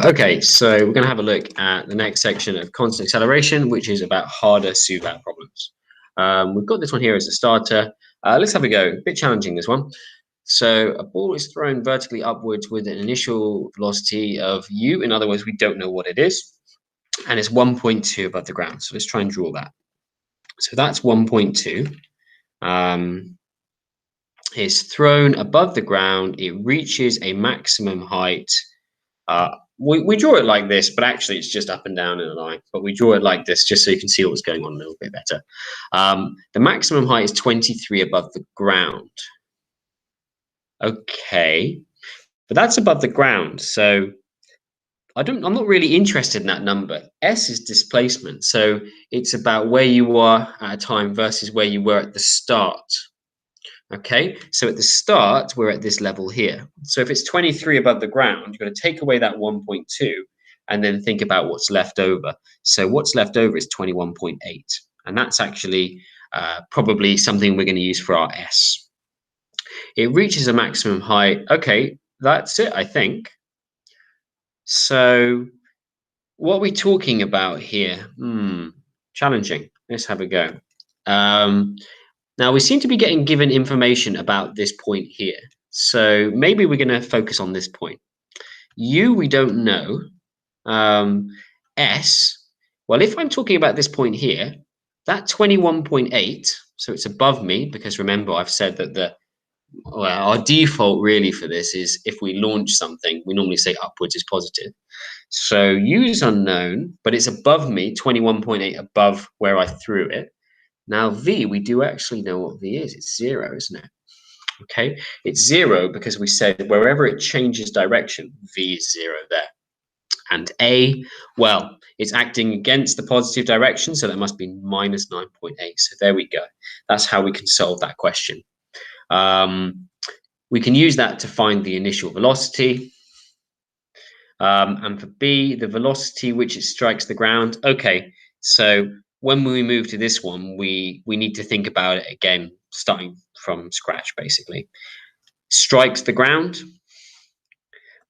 Okay, so we're going to have a look at the next section of constant acceleration, which is about harder SUVAT problems. We've got this one here as a starter. Let's have a go. A bit challenging, this one. So a ball is thrown vertically upwards with an initial velocity of u. In other words, we don't know what it is. And it's 1.2 above the ground. So let's try and draw that. So that's 1.2. It's thrown above the ground. It reaches a maximum height. We draw it like this, but actually it's just up and down in a line. But we draw it like this just so you can see what's going on a little bit better. The maximum height is 23 above the ground. Okay, but that's above the ground. So I'm not really interested in that number. S is displacement. So it's about where you are at a time versus where you were at the start. Okay, so at the start, we're at this level here. So if it's 23 above the ground, you're going to take away that 1.2 and then think about what's left over. So what's left over is 21.8. And that's actually probably something we're going to use for our S. It reaches a maximum height. Okay, that's it, I think. So what are we talking about here? Challenging. Let's have a go. Now, we seem to be getting given information about this point here. So maybe we're going to focus on this point. U, we don't know. S, well, if I'm talking about this point here, that 21.8, so it's above me, because remember, I've said that our default really for this is if we launch something, we normally say upwards is positive. So U is unknown, but it's above me, 21.8 above where I threw it. Now, V, we do actually know what V is. It's 0, isn't it? Okay, it's 0 because we said wherever it changes direction, V is 0 there. And A, well, it's acting against the positive direction, so that must be minus 9.8. So there we go. That's how we can solve that question. We can use that to find the initial velocity. And for B, the velocity which it strikes the ground. Okay, so when we move to this one, we need to think about it again, starting from scratch, basically. Strikes the ground.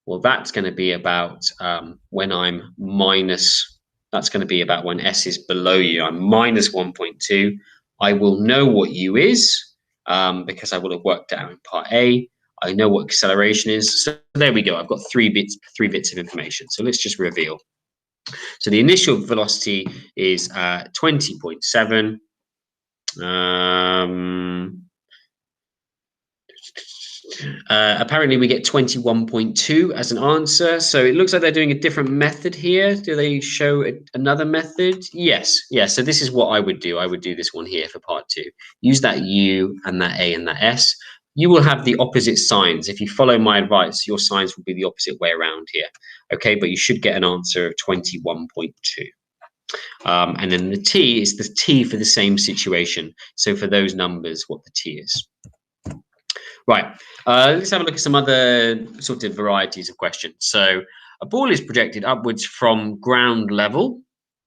Well, that's going to be about when I'm minus, that's going to be about when S is below U. I'm minus 1.2. I will know what U is because I will have worked out in part A. I know what acceleration is. So there we go. I've got three bits of information. So let's just reveal. So the initial velocity is 20.7. Apparently we get 21.2 as an answer. So it looks like they're doing a different method here. Do they show another method? Yes. So this is what I would do. I would do this one here for part 2. Use that U and that A and that S. You will have the opposite signs. If you follow my advice, your signs will be the opposite way around here. Okay, but you should get an answer of 21.2. And then the T is the T for the same situation. So for those numbers, what the T is. Right, let's have a look at some other sort of varieties of questions. So a ball is projected upwards from ground level.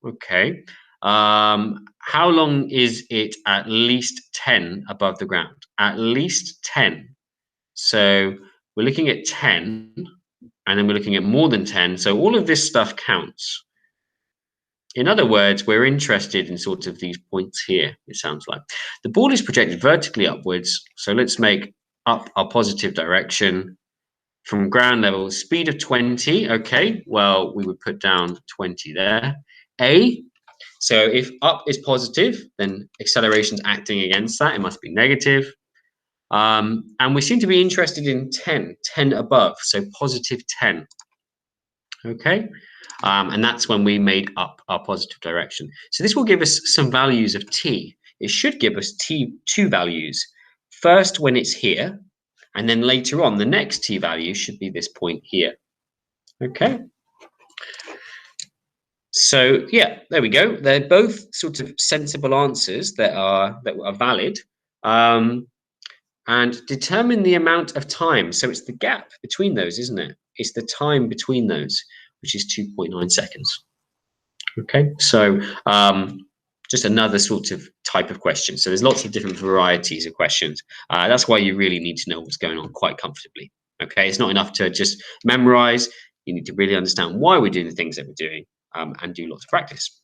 Okay. How long is it at least 10 above the ground? At least 10. So we're looking at 10, and then we're looking at more than 10. So all of this stuff counts. In other words, we're interested in sort of these points here, it sounds like. The ball is projected vertically upwards. So let's make up our positive direction from ground level, speed of 20. Okay, well, we would put down 20 there. A, so if up is positive, then acceleration's acting against that. It must be negative. And we seem to be interested in 10 above, so positive 10. Okay, and that's when we made up our positive direction. So this will give us some values of T. It should give us two values. First, when it's here, and then later on, the next T value should be this point here. Okay. So yeah, there we go. They're both sort of sensible answers that are valid. And determine the amount of time. So it's the gap between those, isn't it? It's the time between those, which is 2.9 seconds. Okay, so just another sort of type of question. So there's lots of different varieties of questions. That's why you really need to know what's going on quite comfortably. Okay, it's not enough to just memorize. You need to really understand why we're doing the things that we're doing, and do lots of practice.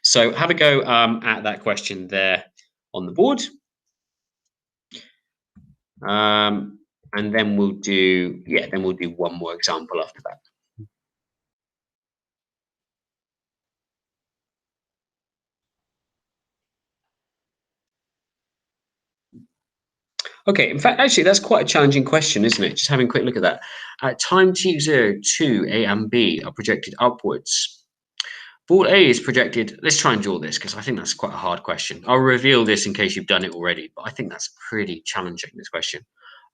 So have a go at that question there on the board. And then we'll do, one more example after that. Okay, in fact, actually, that's quite a challenging question, isn't it? Just having a quick look at that. At time t0, 2, A and B are projected upwards. Ball A is projected. Let's try and draw this because I think that's quite a hard question. I'll reveal this in case you've done it already, but I think that's pretty challenging, this question.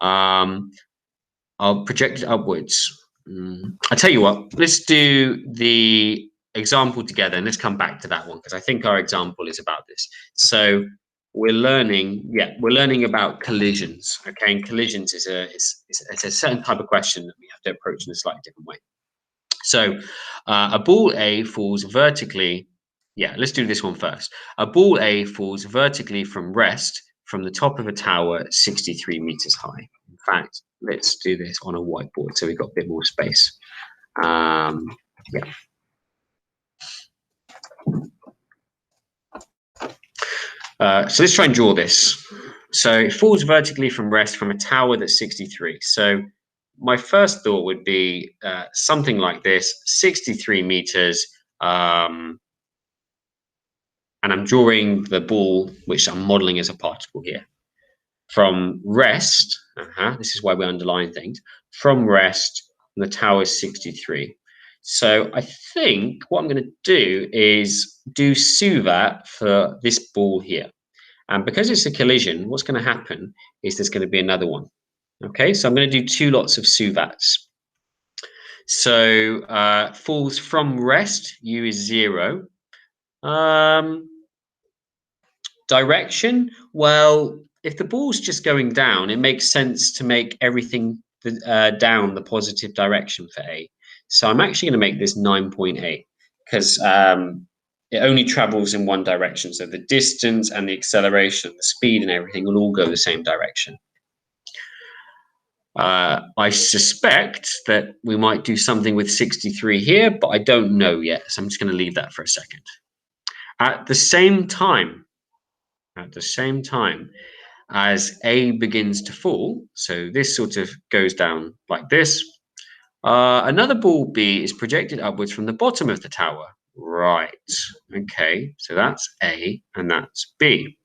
I'll project it upwards. I tell you what, let's do the example together and let's come back to that one because I think our example is about this. So we're learning about collisions. Okay, and collisions is a certain type of question that we have to approach in a slightly different way. So a ball A falls vertically. Yeah, let's do this one first. A ball A falls vertically from rest from the top of a tower 63 meters high. In fact, let's do this on a whiteboard so we've got a bit more space. Yeah. So let's try and draw this. So it falls vertically from rest from a tower that's 63. So my first thought would be something like this, 63 meters. And I'm drawing the ball, which I'm modeling as a particle here. From rest, this is why we underline things, from rest, the tower is 63. So I think what I'm going to do is do suvat for this ball here. And because it's a collision, what's going to happen is there's going to be another one. Okay, so I'm going to do 2 lots of suvats. So falls from rest, U is 0. Direction, well, if the ball's just going down, it makes sense to make everything down the positive direction for A. So I'm actually going to make this 9.8 because it only travels in one direction. So the distance and the acceleration, the speed and everything will all go the same direction. I suspect that we might do something with 63 here, but I don't know yet. So I'm just going to leave that for a second. At the same time as A begins to fall, so this sort of goes down like this, another ball B is projected upwards from the bottom of the tower. Right, okay, so that's A and that's B.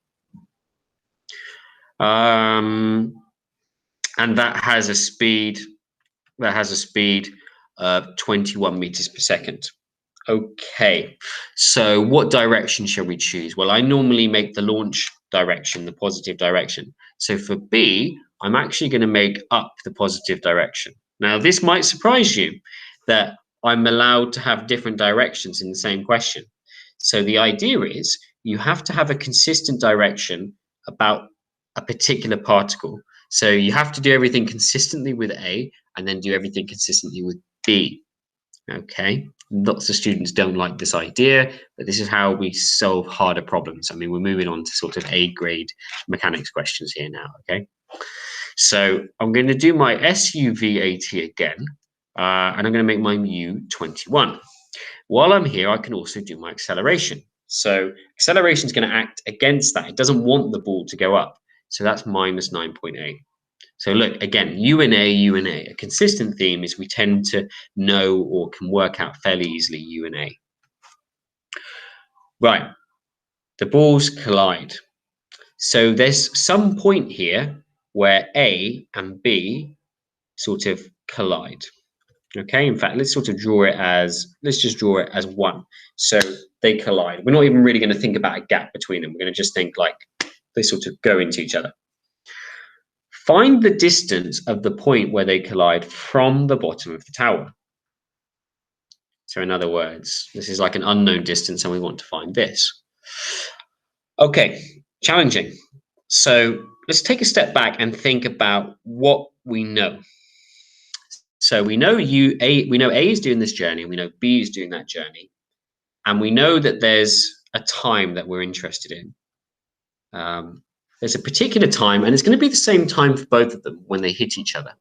And that has a speed of 21 meters per second. Okay, so what direction shall we choose? Well, I normally make the launch direction the positive direction. So for B, I'm actually going to make up the positive direction. Now, this might surprise you that I'm allowed to have different directions in the same question. So the idea is you have to have a consistent direction about a particular particle. So you have to do everything consistently with A and then do everything consistently with B. Okay, lots of students don't like this idea, but this is how we solve harder problems. I mean, we're moving on to sort of A grade mechanics questions here now, okay? So I'm going to do my SUVAT again, and I'm going to make my mu 21. While I'm here, I can also do my acceleration. So acceleration is going to act against that. It doesn't want the ball to go up. So that's minus 9.8. So look, again, U and A, U and A. A consistent theme is we tend to know or can work out fairly easily U and A. Right, the balls collide. So there's some point here where A and B sort of collide. Okay, in fact, let's just draw it as 1. So they collide. We're not even really going to think about a gap between them. We're going to just think like they sort of go into each other. Find the distance of the point where they collide from the bottom of the tower. So in other words, this is like an unknown distance and we want to find this. Okay, challenging. So let's take a step back and think about what we know. So we know A is doing this journey, we know B is doing that journey, and we know that there's a time that we're interested in. There's a particular time, and it's going to be the same time for both of them when they hit each other.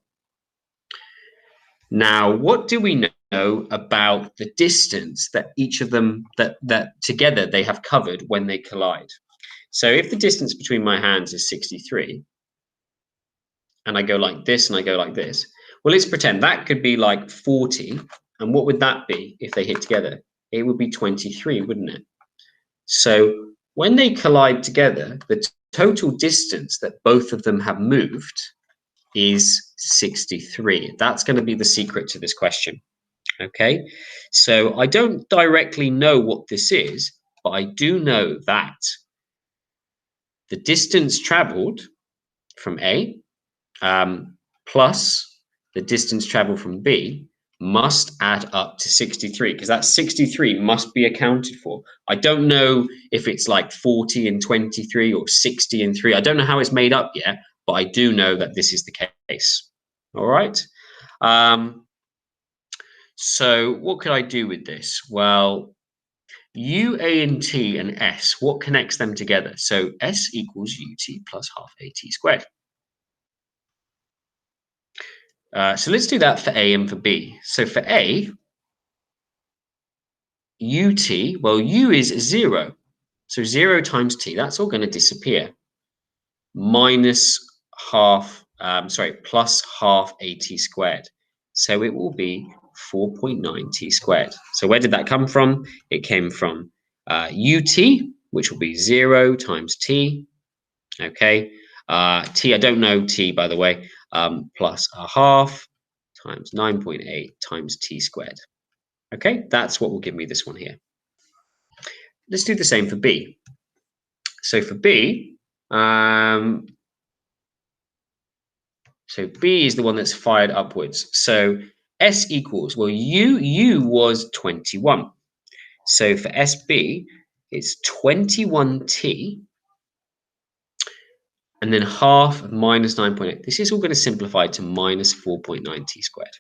Now, what do we know about the distance that each of them, that together they have covered when they collide? So if the distance between my hands is 63, and I go like this and I go like this, well, let's pretend that could be like 40. And what would that be if they hit together? It would be 23, wouldn't it? So when they collide together, the total distance that both of them have moved is 63. That's going to be the secret to this question. Okay, so I don't directly know what this is, but I do know that the distance traveled from A plus the distance traveled from B must add up to 63, because that 63 must be accounted for. I don't know if it's like 40 and 23 or 60 and 3. I don't know how it's made up yet, but I do know that this is the case. All right. So what could I do with this? Well, U, A, and T and S, what connects them together? So S equals UT plus half AT squared. So let's do that for A and for B. So for A, UT, well, U is 0. So 0 times T, that's all going to disappear. Minus half, plus half AT squared. So it will be 4.9 T squared. So where did that come from? It came from UT, which will be 0 times T. Okay. T, I don't know T, by the way, plus a half times 9.8 times T squared. Okay, that's what will give me this one here. Let's do the same for B. So for B, so B is the one that's fired upwards. So S equals, well, U was 21. So for SB, it's 21T and then half of minus 9.8. This is all going to simplify to minus 4.9 T squared.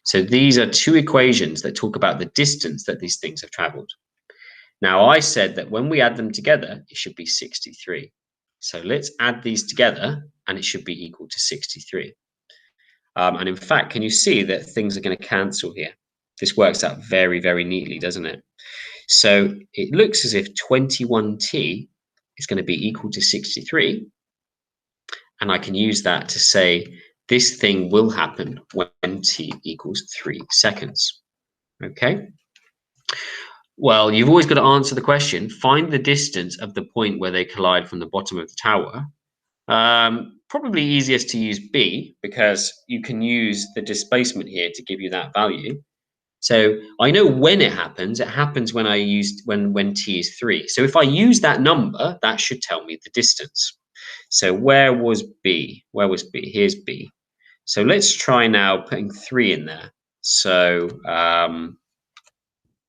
So these are two equations that talk about the distance that these things have traveled. Now, I said that when we add them together, it should be 63. So let's add these together, and it should be equal to 63. And in fact, can you see that things are going to cancel here? This works out very, very neatly, doesn't it? So it looks as if 21T is going to be equal to 63. And I can use that to say this thing will happen when T equals 3 seconds. Okay? Well, you've always got to answer the question, find the distance of the point where they collide from the bottom of the tower. Probably easiest to use B, because you can use the displacement here to give you that value. So I know when it happens when I used when T is 3. So if I use that number, that should tell me the distance. So where was B? Where was B? Here's B. So let's try now putting 3 in there. So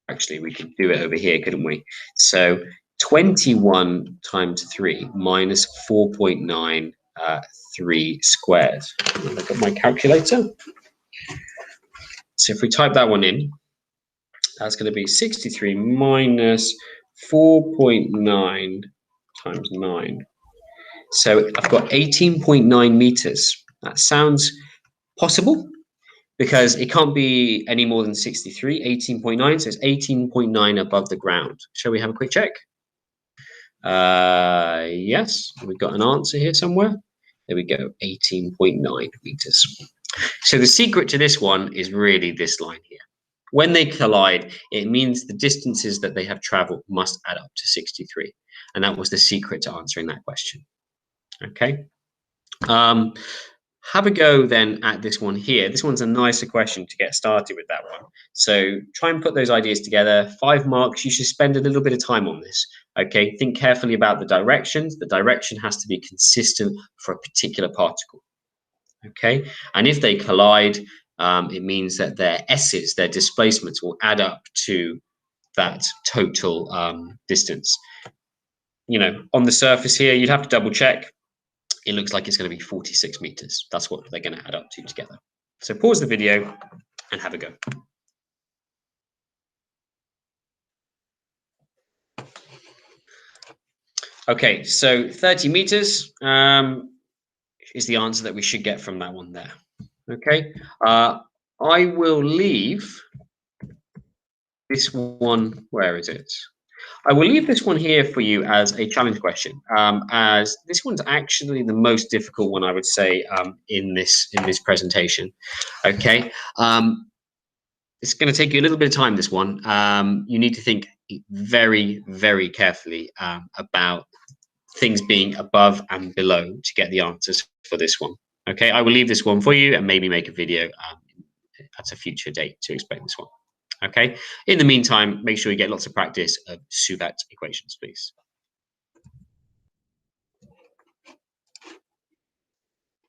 actually, we could do it over here, couldn't we? So 21 times 3 minus 4.93 squared. Look at my calculator. So if we type that one in, that's going to be 63 minus 4.9 times 9. So I've got 18.9 meters. That sounds possible, because it can't be any more than 63, 18.9, so it's 18.9 above the ground. Shall we have a quick check? Yes, we've got an answer here somewhere. There we go, 18.9 meters. So the secret to this one is really this line here. When they collide, it means the distances that they have traveled must add up to 63. And that was the secret to answering that question. Okay. Have a go then at this one here. This one's a nicer question to get started with that one. So try and put those ideas together. 5 marks. You should spend a little bit of time on this. Okay, think carefully about the directions. The direction has to be consistent for a particular particle. Okay, and if they collide, it means that their S's, their displacements, will add up to that total distance. You know, on the surface here, you'd have to double check. It looks like it's going to be 46 meters. That's what they're going to add up to together. So pause the video and have a go. Okay, so 30 meters is the answer that we should get from that one there. Okay, I will leave this one, where is it? I will leave this one here for you as a challenge question, as this one's actually the most difficult one, I would say, in this presentation. Okay, it's going to take you a little bit of time. This one, you need to think very, very carefully about things being above and below to get the answers for this one. Okay, I will leave this one for you and maybe make a video at a future date to explain this one. Okay, in the meantime, make sure you get lots of practice of Suvat equations, please.